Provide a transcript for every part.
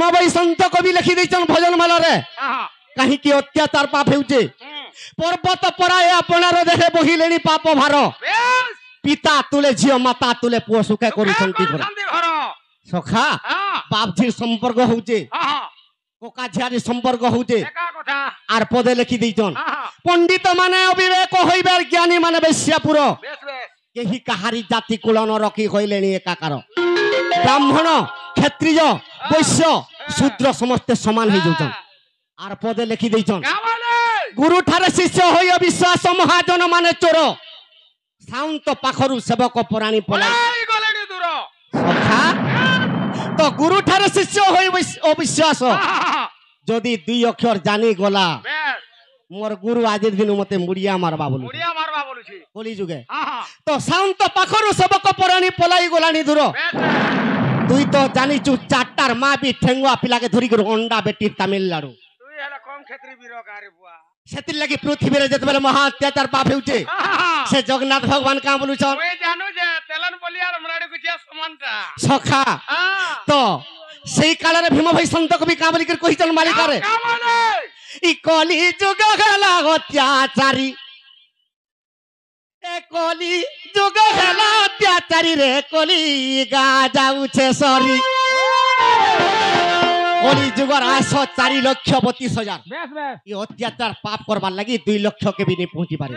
भीम भाई संत कवि लिखि दैछन भजन माला रे कहीं की अत्याचार पाप हेउचे पर्वत पराए आपणार देखे बहिलेनी पाप भार पिता तुले झियो माता तुले पुओ सुखे करूछंती घर सखा बाप झी संपर्क होउचे कोका झियारी संपर्क होउचे आर पदे लिखि दैछन पंडित माने अविवेक होइबार ज्ञानी माने बेश्यापुर केही कहारी जाति कुलन रखी होइलेनी एकाकार ब्राह्मण क्षत्रिय वैश्य शूद्र समस्त समान हो जाउछन आर पदे लिखि दैछन गुरु ठारे शिष्य होय अविश्वास महाजन माने चोर साउंत पाखरु सेवक पुराणी पलाई गलेनी दूर सखा तो गुरु ठारे शिष्य होय अविश्वास जदि दुई अक्षर जानी गला मोर गुरु आज दिन मते मुड़िया मारबा बोलुछि बोली जुगे तो साउंत पाखरु सेवक पुराणी पलाई गलानी दूर तुई तो जानी चु चाटार माँ भी ठेंगुआ पिला के धरी अंडा बेटी तमिलनाडु तुई हला कम क्षेत्री वीर गारे बुआ सेतिर लगी पृथ्वी रे जतबेले महा अत्याचार पाप हेउचे से जगन्नाथ भगवान का बोलुछन ओए जानो जे तेलन बलियार मराडे गुचिया समानता सखा तो सेई काल रे भीम भाई संत कवि का बोली कर कहिचन मालिक रे ई कली जुग गला अत्याचारी ए कली जुग गला अत्याचारी रे कली गा जाउछे सरी कली जुगर आस 4,32,000 ये अत्याचार पाप करबार लगी 2 लाख के भी नहीं पहुंची पारे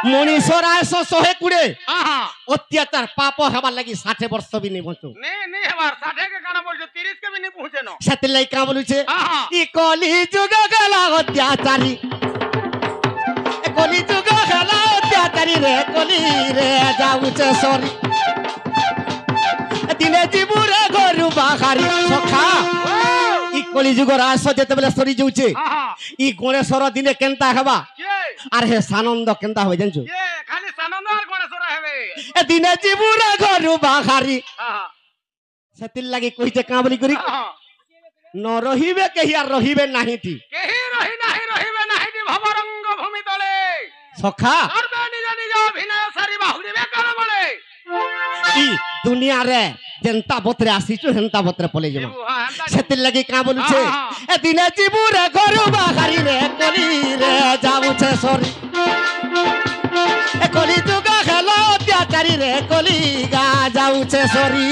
मनीषर आस 120 अत्याचार पाप हेबार लगी 60 वर्ष भी नहीं पहुंचो नहीं हेबार 60 के काना बोलछो 30 के भी नहीं पहुंचे न सेते लई का बोलुछे ई कली जुग गला अत्याचारी ए कली जुग गला अत्याचारी रे कली रे जाउछे सरी दिने जीवरे घरु बाहारी सखा ई कली जुगर आस जेते बेले सरी जाउछे ई गणेशर दिने केनता हेबा आर हे सानंद केनता होय जानछु ये खाली सानंद आर गणेशर हेबे ए दिने जीवरे घरु बाहारी सेतिल लागि कहिते का बोली करी न रहिबे केही आर रहिबे नाही ती केही रहिबे नाही ती भवरंग भूमि तले सखा करबे निज निज अभिनय सारी बाहुरीबे कर बळे ई दुनिया रे जनता बतरे आसीछु हेंता बतरे पले जमा सेतिल लगी का बोलु छे ए दिने जीवु रे घरु बाहारी रे कली रे जाउ छे सरी ए कली जुगा खेला अत्याचारी रे कली गा जाउ छे सरी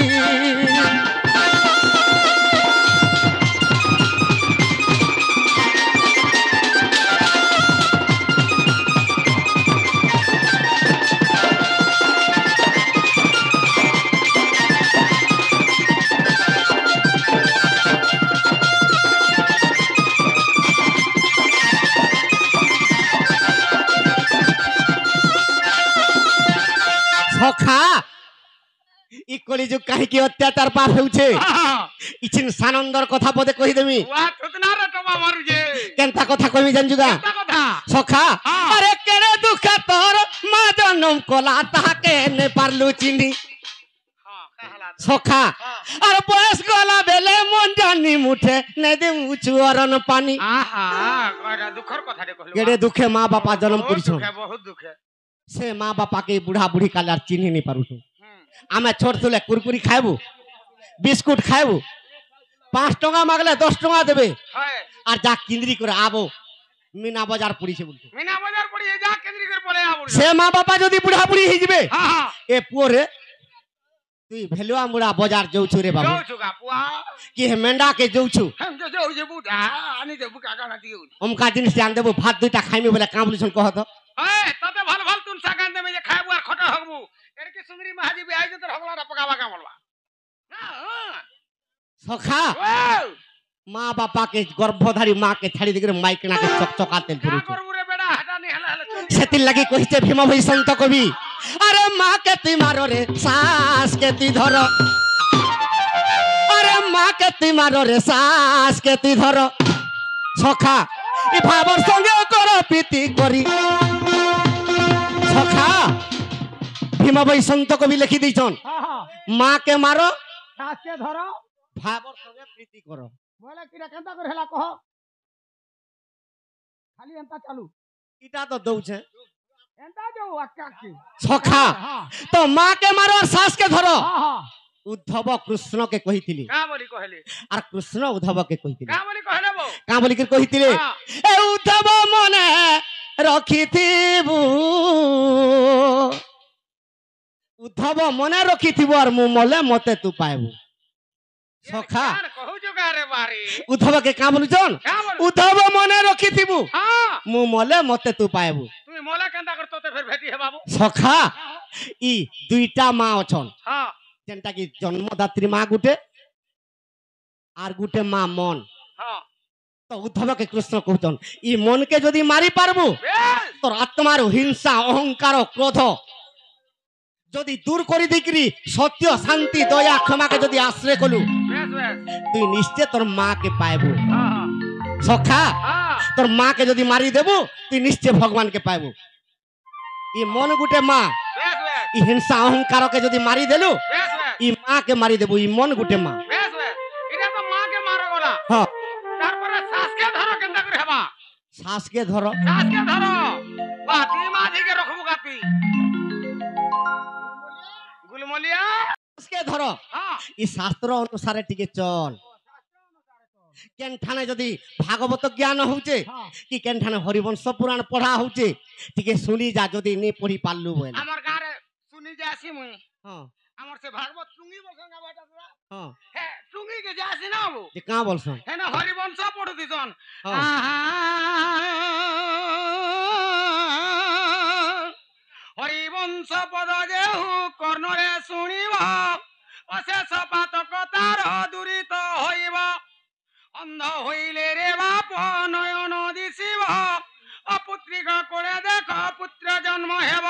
सखा ई कली जो काहे की अत्याचार पाप हेउछे इछिन सानंदर कथा पदे कहि देमी वा तुतना रे टबा मारु जे केनता कथा कहिमी जानजुगा केनता कथा सखा अरे केरे दुख तोर मा जन्म कोला ताके ने पारलु चिनी हां कहला सखा अरे बयस गला बेले मन जानी मुठे ने दे उछु अरन पानी आहा गरा दुखर कथा रे कहलु केरे दुखे मां बापा जन्म करिछो बहुत दुखे से माँ बापा के बुढ़ा बुढ़ी काले चिन्ह नहीं पारू आम छोट थोले कुरकुरी खाएबू बिस्कुट खाएबू 5 टका मांगले 10 टका देबे और जा केंद्री कर आबो मीना बाजार पड़ी से बोलते मीना बाजार पड़ी जा केंद्री कर पले आबो से माँ बापा जदी बुढ़ा बुढ़ी हि जबे ए पुरे तुई भेलुआ मुड़ा बाजार जाउछु रे बाबू जाउछु का पुआ कि हे मेंढा के जाउछु हम जाउ जे बुढ़ा आनी देबू काका ना दिउ हमका जिनिस जान देबू भात दुइटा खाइमे बोले काम बोलछन कहत ए तते भल भल तुन सागान देबे जे खाइबू आ खटा हगबू एड़ के सुंदरी महाजी भी आइ जे तर हगला पकावा का बोलवा सखा माँ बापा के गर्भधारी माँ के छाड़ी दिगरे माइकना के चकचकाते पुरु का करबू रे बेटा हटा नहीं हला सेति लगी कहिते भीम भाई संत कवि अरे माँ के ती मारो रे सास के ती धरो अरे माँ के ती मारो रे सास के ती धरो सखा ई भावर संगे करो पीति करी सखा भीम भाई संत कवि लिखि दैछन माँ के मारो सास के धरो भावर संगे प्रीति करो बोले किरा केनता कर हेला कह खाली एंता चालू इटा तो दउ छे एंता जो अक्का की सखा तो माँ के मारो और सास के धरो উদ্ধব কৃষ্ণকে কহিଥିଲି কা বলি কহিলি আর কৃষ্ণ উদ্ধবকে কহিଥିଲେ কা বলি কহিলে বো কাঁ বলিকি কহিଥିଲେ এ উদ্ধব মনে রখিথিবু উদ্ধব মনে রখিথিবু আর মু মলে মতে তু পাইবু সখা কহুଛୁ গারে বারি উদ্ধবকে কাঁ বলুছন কা বলি উদ্ধব মনে রখিথিবু হ্যাঁ মু মলে মতে তু পাইবু তুই মোলা কেনতা কর তোতে ফের ভেটি হে বাবু সখা ই দুইটা মা অছন হ্যাঁ যেনটা কি জন্মদাত্রী মা গুটে আর গুটে মা মন হ্যাঁ তো উদ্ধবকে কৃষ্ণ কହୁছন ই মনকে যদি মারি পারবু বেশ তোর আত্মার হিংসা অহংকার ক্রোধ যদি দূর করে দিকরি সত্য শান্তি দয়া ক্ষমাকে যদি আশ্রয় কলু বেশ বেশ তুই নিশ্চয় তোর মাকে পাইবু হ্যাঁ সখা হ্যাঁ তোর মাকে যদি মারি দেবু তুই নিশ্চয় ভগবানকে পাইবু ই মন গুটে মা বেশ বেশ ই হিংসা অহংকারকে যদি মারি দেলু বেশ বেশ ই মাকে মারি দেবু ই মন গুটে মা বেশ বেশ এটা তো মাকে মারা গলা হ্যাঁ তারপরে শ্বাসকে ধরো কেনতা করে হেবা শ্বাসকে ধরো শ্বাসকে ধরো বাতি মাঝিকে রখবু গাতি গুলমলিয়া শ্বাসকে ধরো হ্যাঁ ই শাস্ত্র অনুসারে টিকে চল কেনঠানে যদি ভাগবত জ্ঞান হচ্ছে কি কেনঠানে হরিবংশ পুরাণ পড়া হচ্ছে টিকে শুনি যা যদি নি পড়ি পারলু বলে আমার গারে শুনি যাসি মুই হ্যাঁ আমার সে ভাগবত টুঙ্গি বসঙ্গা বাটা তোরা হ্যাঁ হ্যাঁ টুঙ্গি কে যাসি না বু যে কাঁ বলছন হ্যাঁ না হরিবংশ পড়ু দিছন হ্যাঁ হরিবংশ পদ যেহু কর্ণরে শুনিব অশেষ পাতক তার দূরিত হইব অন্ধ হইলে রে বাপ নয়ন দিশিব অপুত্রিক করে দেখ পুত্র জন্ম হেব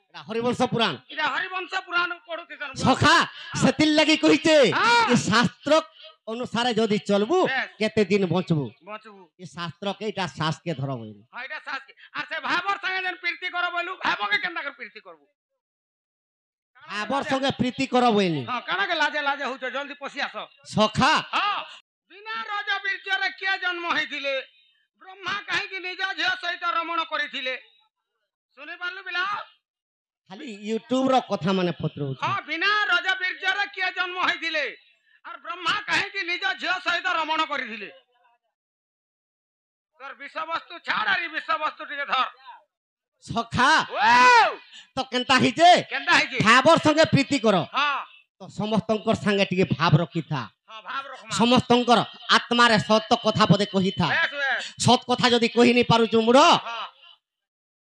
এটা হরিবংশ পুরাণ এটা হরিবংশ পুরাণ পড়ুতিছন সখা সেতির লাগি কইছে হ্যাঁ। এই শাস্ত্র অনুসারে যদি চলবু বেশ। কেতে দিন বঞ্চবু বচবু এই শাস্ত্রকে এটা শ্বাসকে ধরো বইনি হ্যাঁ এটা শাসকে আর সে ভাবর সঙ্গে যেন প্রীতি করো বলু ভাবকে কেনতা করে প্রীতি করবু আবর সঙ্গে প্রীতি করো বইনি হ্যাঁ কানাকে লাজে লাজে হউছ জলদি পশি আস সখা হ্যাঁ বিনা রজ বীর্যরে কে জন্ম হইছিলে ব্রহ্মা কাহিকি নিজ ঝিও সহিত রমণ করিছিলে শুনি পারলু বিলা খালি ইউটিউব র কথা মানে পত্র হচ্ছে হ্যাঁ বিনা রজ বীর্যরে কে জন্ম হইছিলে আর ব্রহ্মা কাহিকি নিজ ঝিও সহিত রমণ করিছিলে তোর বিষয়বস্তু ছাড় আর এই বিষয়বস্তু টিকে ধর সখা ওয়াও তো কেনতা হইছে কেনতা হইছে ভাবর সঙ্গে প্রীতি করো হ্যাঁ তো সমস্তঙ্কর সাঙ্গে টিকে ভাব রখিথা হ্যাঁ ভাব রকমা সমস্তঙ্কর আত্মারে সত্য কথা পদে কহিথা বেশ বেশ সৎ কথা যদি কহিনি পারুছু মুড় হ্যাঁ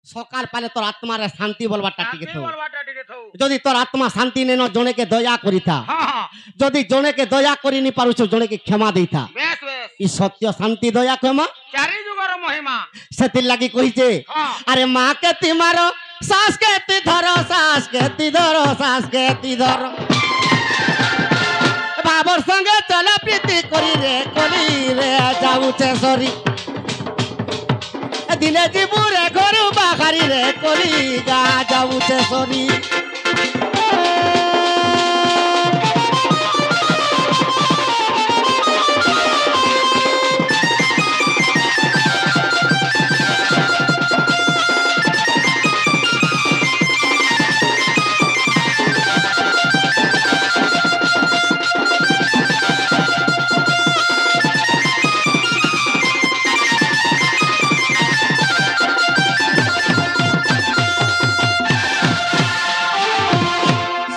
সকাল পালে তোর আত্মারে শান্তি বলবারটা টিকে শান্তি থাও বলবাটা টিকে থৌ যদি তোর আত্মা শান্তি নেন জনেকে দয়া করিথা হ্যাঁ হ্যাঁ যদি জনেকে দয়া করিনি পারুছু জনেকে ক্ষমা দেইথা বেশ বেশ ই সত্য শান্তি দয়া ক্ষমা চারি যুগর মহিমা সেতির লাগি কহিছে হ্যাঁ আরে মা কে তি মারো শ্বাস কে তি ধরো শ্বাস কে তি ধরো শ্বাস কে তি ধরো বাবর সঙ্গে চল প্রীতি করি রে যাউছে সরি দিনে ଯିବୁ রে ঘরু বাহারি রে করি গা যাউছে সরি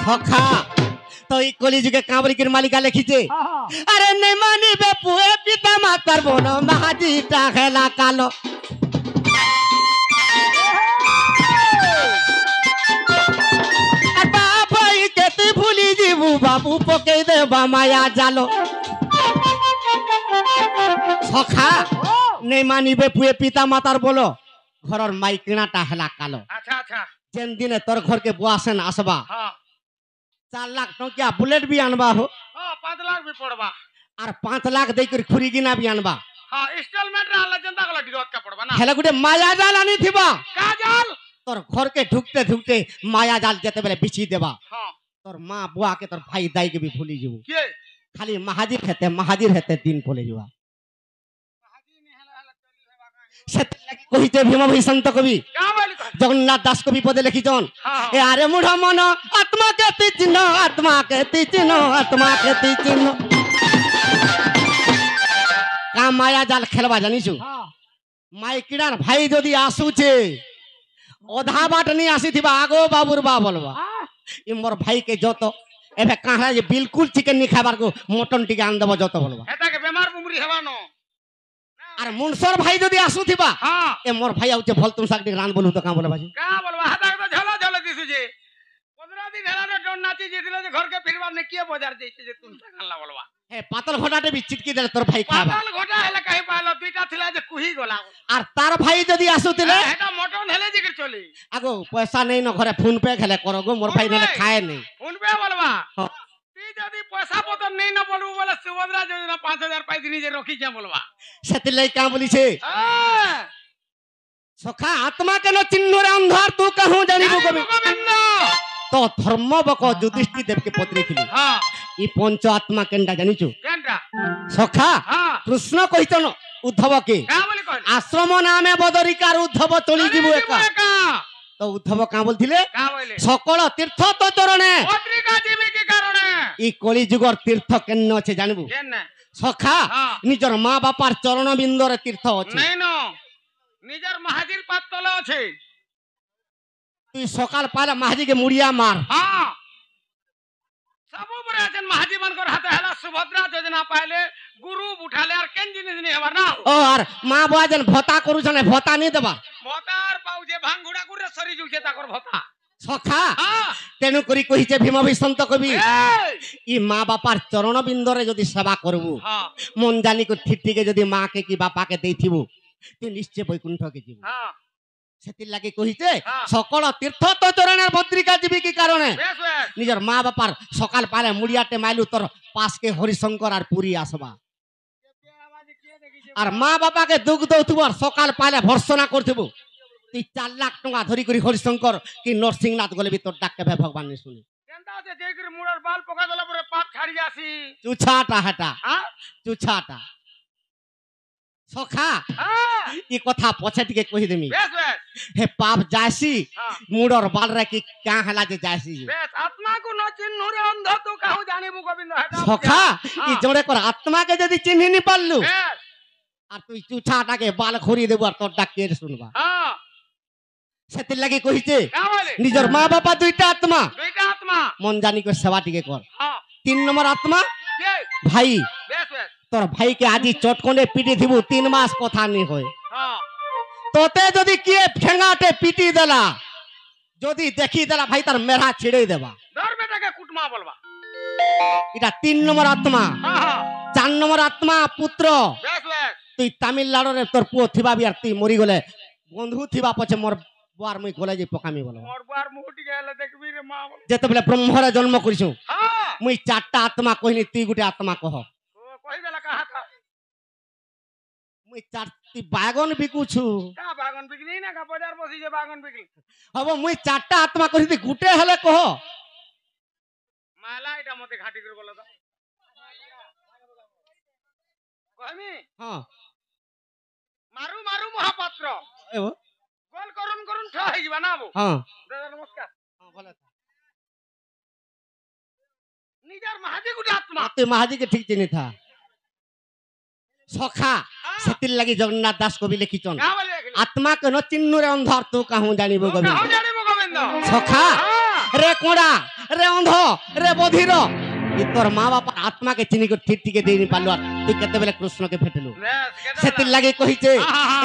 সখা তো এই কলিযুগে কাঁবরিকের মালিকা লিখিছে আরে নে মানিবে পুয়ে পিতা মাতার বোন মাহাজিটা খেলা কালো আর বাবাই কেতে ভুলি যাবু বাবু পকেই দেবা মায়া জালো সখা নে মানিবে পুয়ে পিতা মাতার বলো ঘরর মাইকিনাটা হেলা কালো আচ্ছা আচ্ছা যেন দিনে তোর ঘরকে বুয়াছেন আসবা হ্যাঁ 4 লাখ টঙ্কিয়া বুলেট भी আনবা हो হ্যাঁ 5 লাখ भी পড়বা আর 5 লাখ দেই করে খুরি গিনা भी আনবা হ্যাঁ ইনস্টলমেন্ট রে আলা জনতা গলা ডিগত কা পড়বা না হেলে গুটে মায়া জাল আনি থিবা কাজল তোর ঘরকে ঢুকতে ঢুকতে মায়া জাল যেতে বেলে বিছি দেবা হ্যাঁ তোর মা বুয়া के তোর ভাই দাই के भी ভুলি যাবো কে খালি মাহাজির হেতে দিন পলে যাওয়া ସେଥିଲାଗି କହିଛେ ଭୀମ ଭୀଷନ୍ତ କବି क्या बोली कह ଜଗନ୍ନାଥ ଦାସ କବି ପଦେ ଲେଖିଛନ୍ हां ଏ ଆରେ ମୁଢ ମନ ଆତ୍ମା କେତି ଚିହ୍ନ ଆତ୍ମା କେତି ଚିହ୍ନ ଆତ୍ମା କେତି ଚିହ୍ନ କା ମାୟା ଜାଲ ଖେଲବା ଜାଣିଛୁ हां ମାଇକିଣାର ଭାଇ ଯଦି ଆସୁଛେ ଅଧା ବାଟ ନେଇ ଆସିଥିବା ଆଗୋ ବାବୁର ବା ବୋଲବା ଇ ମୋର ଭାଇ କେ ଯତ ଏବେ କାହା ଯେ ବିଲକୁଲ ଚିକେନ ନି ଖାଇବାର को ମଟନ ଟିକେ ଆଣିଦେବ ଯତ ବୋଲବା हेता के बीमार बुमरी हेबानो আর মুনসর ভাই যদি আসুথিবা हां এ মোর ভাই আউছে ভল তুম সাক ଟିକେ রান বলু তো কা বলে বাজি क्या बोलबा हेता के तो झला झला दिसु जे 15 दिन हेला ने डोन नाची जितले जे घर के फिरबार ने के बाजार जइसे जे तुम सकाला बोलबा হে পাতল ঘটাটে বি চিটকি দেলে তোর ভাই খাবা पागल घोटा हेला कहि पालो दुईटा थिला जे कुही गला আর তার ভাই যদি আসুতিলে हेता मटन हेले जिकर चली আগো পয়সা নেই ন ঘরে ফোন পে খেলে করো গো মোর ভাই নেলে খায় নেই फोन पे बोलबा हाँ। ती जदी पैसा पतर नहीं न बोलू बोले सुभद्रा योजना 5000 पाई दिनी जे रखी जे बोलबा সেতি লাই কা বলিছে हां সখা আত্মা কেন চিহ্নরে অন্ধার তু কাহু জানিবু কবি गोविंद তো ধর্ম বক যুধিষ্ঠির দেবকে পত্রিখিলি हां ই পঞ্চ আত্মা কেনটা জানিছু केनटा সখা हां কৃষ্ণ কইতন উদ্ধবকে क्या बोली कहली আশ্রম নামে বদরিকার উদ্ধব চলি যিবু একা का তো উদ্ধব কা বলছিলে क्या बोले সকল তীর্থ তো চরণে पत्रिका जीवी के कारण ই কলি যুগর তীর্থ কেন আছে জানিবু केन সখা हां নিজর মা বাপার চরণ বিন্দরে তীর্থ আছে नहीं नो निजर महाजीर पातल আছে তুই সকাল পালে মাহাজিকে মুড়িয়া মার हां सब ऊपर आछन महाजी मनकर हाथ हेला सुभद्रा योजना पाइले गुरु उठाले और केन जिनिस नहीं हबार ना ও আর মা বুয়া যেন ভতা করুছনে ভতা নি দেবা भतार पाउजे भांगुड़ा गुरे सरी जुके ताकर भता সখা हां তেনু করি কহিছে ভীম ভীষন্ত কবি ए ই মা বাপার চরণ বিন্দরে যদি সেবা করবু हां মন জানি কো ঠিকঠিকে যদি মাকে কি বাপাকে দেইথিবু তুই নিশ্চয় বৈকুণ্ঠকে যাবি हां সেতির লাগি কহিছে হ্যাঁ। সকল তীর্থ তো চরণের বদ্রিকা যাবি কি কারণে बेस बेस নিজের মা বাপার সকাল পালে মুড়িয়াতে মাইলু তোর পাশকে হরিশঙ্কর আর পুরী আসবা आवाज के देखि আর মা বাপাকে দুঃখ দৌথিব আর সকাল পালে ভর্সনা করথিব তুই 4 লাখ টাকা ধরি করি হরিশঙ্কর কি নরসিংহনাথ গলে বি তোর ডাককে ভে ভগবান নি শুনি केनता से देकर मुड़र बाल पका दला पुरे पात छाड़ी जासी চুছাটা হাটা हां চুছাটা সখা हां ই কথা পছে টিকে কহি দেমি बेस बेस হে পাপ যাসি हां মুড়র বালরে কি কা হেলা যে যাসি बेस आत्मा को न चिन्ह रे अंध तो कहू जानिबु गोविंद हेता সখা ই জোড়ে কর আত্মাকে যদি চিনহি নি পারলু बेस আর তুই চুছাটাকে বাল খড়ি দেবু আর তোর ডাক কে শুনবা हां সেতির লাগি কহিছে क्या बोले নিজের মা বাবা দুইটা আত্মা दुईटा आत्मा মন জানি করে সেবা টিকে কর हां 3 নম্বর আত্মা ये ভাই बेस बेस তোর ভাইকে আজি চটকনে পিটি দিবু 3 মাস কথা নি হয় हां তোতে যদি কিয়ে ঠেঙ্গাটে পিটি দেলা যদি দেখি দেলা ভাই তার মেরা ছিড়ে দেবা दर बेटा के कुटमा बोलबा এটা 3 নম্বর আত্মা हां हां 4 নম্বর আত্মা পুত্র बेस बेस তুই তামিলনাড়ুরে তোর পুଅ থিবা বি আর তুই মরি গলে বন্ধু থিবা পছে মোর বুয়ার মুই গলে যে পকামি বলবা मोर बार मुहटी गेले देखबी रे मां बोल যেতেবেলে ব্রহ্মরে জন্ম করিছু हां মুই 4টা আত্মা কহিনি তুই গুটে আত্মা কহ ओ कहि देला कहा था মুই 4টি বাগন বিকুছু का बागन बिकनी ना का बाजार बसी जे बागन बिकली হব মুই 4টা আত্মা কহিতি গুটে হলে কহ माला এটা মতে ঘাটি করে বলা তো কইমি হ্যাঁ मारू मारू महापात्र এ ও, गोल करून करून ठा हे जिबा ना बो হ্যাঁ दादा नमस्कार হ্যাঁ, বলে তো। निजार महाजी गुड आत्मा তুই মাহাজিকে ঠিক চিনি থা সখা সেতির লাগি জগন্নাথ দাস কবি লিখিছন का बोले देखली আত্মা কেন চিহ্নরে অন্ধার তু কাহু জানিব কবি हो जाने मो गोविंद সখা हां রে কোড়া রে অন্ধ রে বধির ই তোর মা বাবা আত্মাকে চিনি করে ঠিক ঠিকে দেই নি পারলু আর তুই কেতেবেলে কৃষ্ণকে ফেটেলু সেতির লাগি কহিছে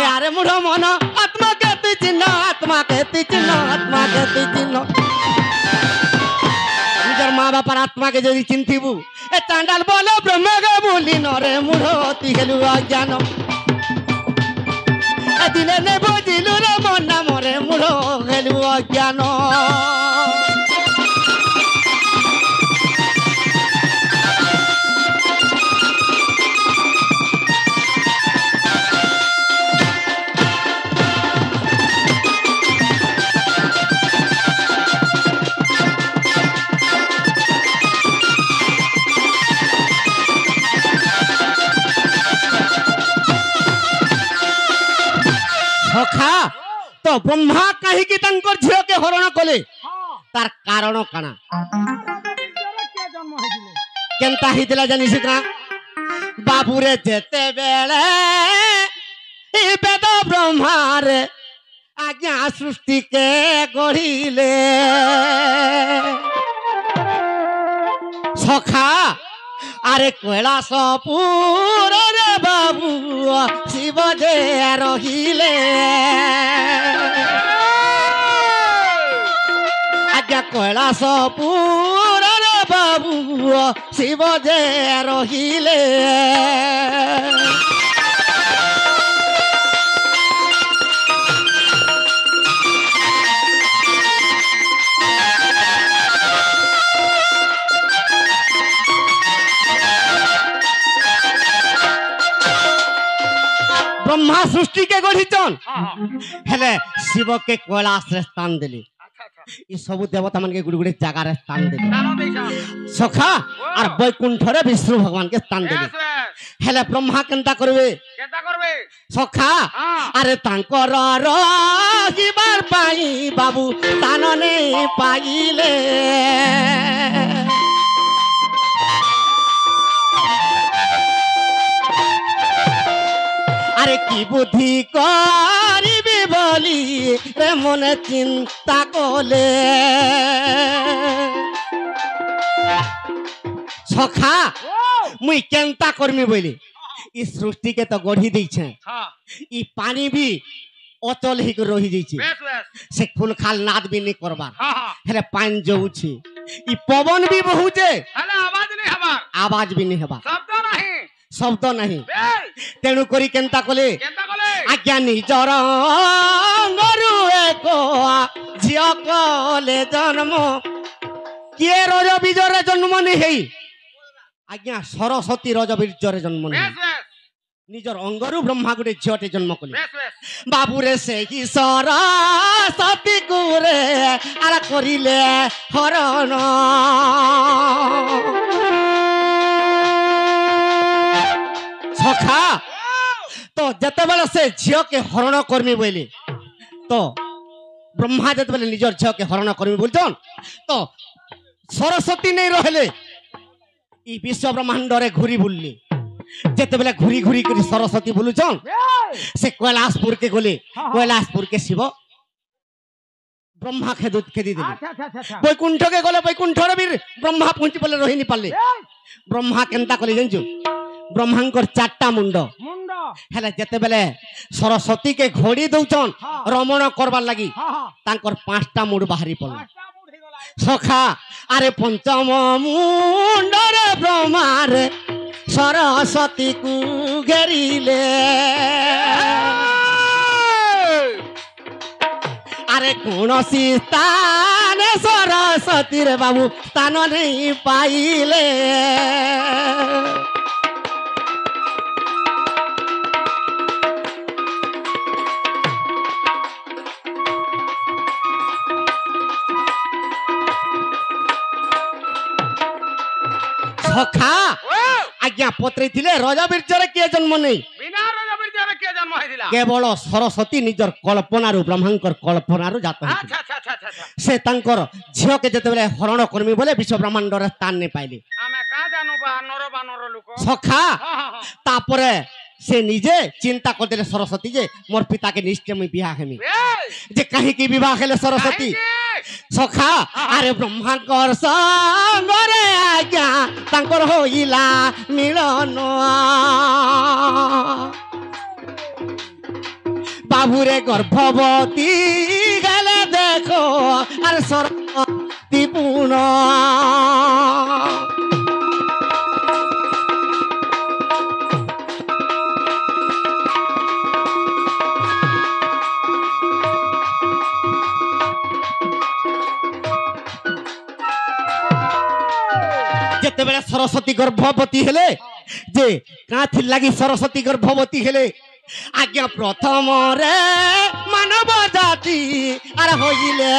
এ আরে মুঢ় মন আত্মাকে তুই চিহ্ন আত্মাকে তুই চিহ্ন আত্মাকে তুই চিহ্ন নিজের মা বাবার আত্মাকে যদি চিন্তিবু এ চান্ডাল বলো ব্রহ্মকে বলি নরে মুঢ় তুই গেলু অজ্ঞান দিলে নে বুঝিলু রে মন মরে মুঢ় গেলু অজ্ঞান ସଖା ତ ବ୍ରହ୍ମା କାହିଁକି ତାଙ୍କର ଝିଅକେ ହରଣ କଲେ ତାର କାରଣ କାଣା କେନ୍ତା ହେଇଥିଲା ଜାନିଛୁ କା ବାବୁରେ ଯେତେବେଳେ ବେଦ ବ୍ରହ୍ମାରେ ଆଜ୍ଞା ସୃଷ୍ଟିକେ ଗଢ଼ିଲେ ସଖା আরে কৈলাসপুরে বাবু শিব যে রহিলে আজ্ঞা কৈলাসপুরে বাবু শিব যে রহিলে ब्रह्मा सृष्टि के गढ़ीचन हेले शिव के कैलाश रे स्थान देली ई सब देवता मन के गुड़ गुड़े जगह रे स्थान देली सखा और वैकुंठ रे विष्णु भगवान के स्थान देली हेले ब्रह्मा केनता करबे सखा अरे तांकर रहिबार पाई बाबू स्थान नै पाइले আরে কি বুদ্ধি করিবি বলি রে মনে চিন্তা কলে সখা মুই কেনতা করমি বলি ই সৃষ্টিকে তো গঢ়ি দিছে ই পানি বি অচল হিক রহি যাইছে সে ফুল খাল নাদ বি নি করবার হেলে পানি যাউছে ই পবন বি বহুছে হেলে আওয়াজ বি নি হবার শব্দ নাহি তেণু করি কেনতা কলে আজ্ঞা নিজর অঙ্গরু এক ঝিও কলে জন্ম কিয়ে রজ বীজরে জন্ম নি হেই আজ্ঞা সরস্বতী রজ বীজরে জন্ম নি নিজর অঙ্গরু ব্রহ্মা গুটে ঝিওটে জন্ম কলে বাবুরে সেই সরস্বতী কুরে আর করিলে হরণ সখা তো যেতেবেলে সে ঝিওকে হরণ করমি বইলে তো ব্রহ্মা যেতেবেলে নিজের ঝিওকে হরণ করমি বলছন তো সরস্বতী নেই রহলে ই বিশ্ব ব্রহ্মাণ্ডরে ঘুরি বুললি যেতেবেলে ঘুরি ঘুরি করে সরস্বতী বুলুছন সে কৈলাসপুর কে গলে কৈলাসপুর কে শিব ব্রহ্মা খেদি দিলি বৈকুণ্ঠকে গলে বৈকুণ্ঠর বীর ব্রহ্মা পৌঁছি বলে রহিনি পারলে ব্রহ্মা কেনতা কলে জানছো ব্রহ্মাঙ্কর চারটা মুন্ড হেলে যেতেবেলে সরস্বতী কে ঘড়ি দৌছন রমণ করবার লাগি তাঙ্কর পাঁচটা মুড বাহারি পড়ল সখা আরে পঞ্চম মুন্ডরে ব্রহ্মারে সরস্বতী কু ঘেরিলে আরে কোনসি স্থানে সরস্বতীর বাবু স্থান নেই পাইলে সখা আজ্ঞা পত্রে থিলে রজা বীর্যরে কে জন্ম নেই বিনা রজা বীর্যরে কে জন্ম হইছিলা কেবল সরস্বতী নিজর কল্পনারু ব্রহ্মাঙ্কর কল্পনারু জাত হইছিল সে তাঙ্কর ঝিওকে যেতেবেলে হরণ করমি বলে বিশ্ব ব্রহ্মাণ্ডরে স্থান নে পাইলে আমি কা জানো বানর লোক সখা তারপরে সে নিজে চিন্তা করতে সরস্বতী যে মোর পিতাকে নিশ্চয় মুই বিবাহ হেমি যে কাহিকি বিবাহ হেলে সরস্বতী সখা আরে ব্রহ্মাঙ্কর সঙ্গরে আজ্ঞা তাঙ্কর হইলা মিলন বাবুরে গর্ভবতী গেলে দেখো আর সরস্বতী পুন যেতেবেলে সরস্বতী গর্ভবতী হেলে যে কাঁথির লাগি সরস্বতী গর্ভবতী হেলে আজ্ঞা প্রথমরে মানব জাতি আর হইলে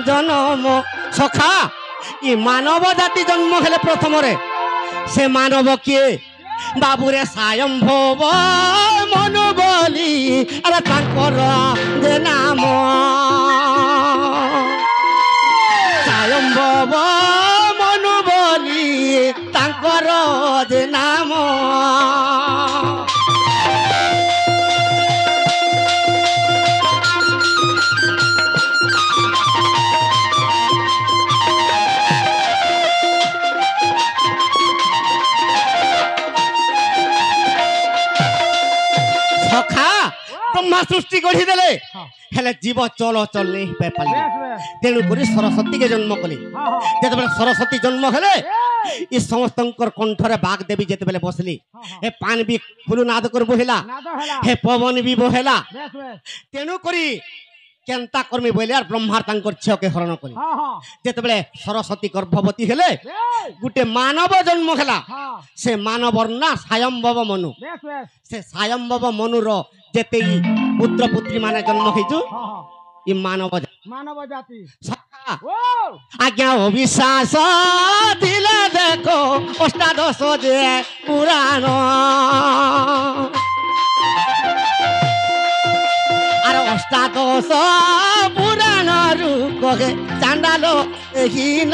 জন্ম সখা ই মানব জাতি জন্ম হেলে প্রথমরে সে মানব কে বাবুরে স্বয়ম্ভব মনু বলি আরে তাঙ্কর যে নাম স্বয়ম্ভব মনু বলি তাঙ্কর যে নাম সখা ব্রহ্মা সৃষ্টি গঢ়ি দেলে হেলে জীব চলচল নেই পাইপালি তেণু করে সরস্বতীকে জন্ম কলে যেতবে সরস্বতী জন্ম হেলে ই সমস্তঙ্কর কণ্ঠরে বাঘ দেবী যেতবে বসলি হে পান বি ফুলু নাদ করে বহিলা হে পবন বি বহেলা তেণু করি কেন্তা কর্মী বলে আর ব্রহ্মার তাঙ্কর ঝিওকে হরণ কলে যেতবে সরস্বতী গর্ভবতী হেলে গোটে মানব জন্ম হেলা সে মানবর না স্বয়ম্ভব মনু সে স্বয়ম্ভব মনুর যেতে পুত্র পুত্রী মানে জন্ম হয়েছু ই মানব জাতি আজ্ঞা অবিশ্বাস দিলে দেখো অষ্টাদশ যে পুরাণ আর অষ্টাদশ পুরাণ রূপ চান্ডাল হীন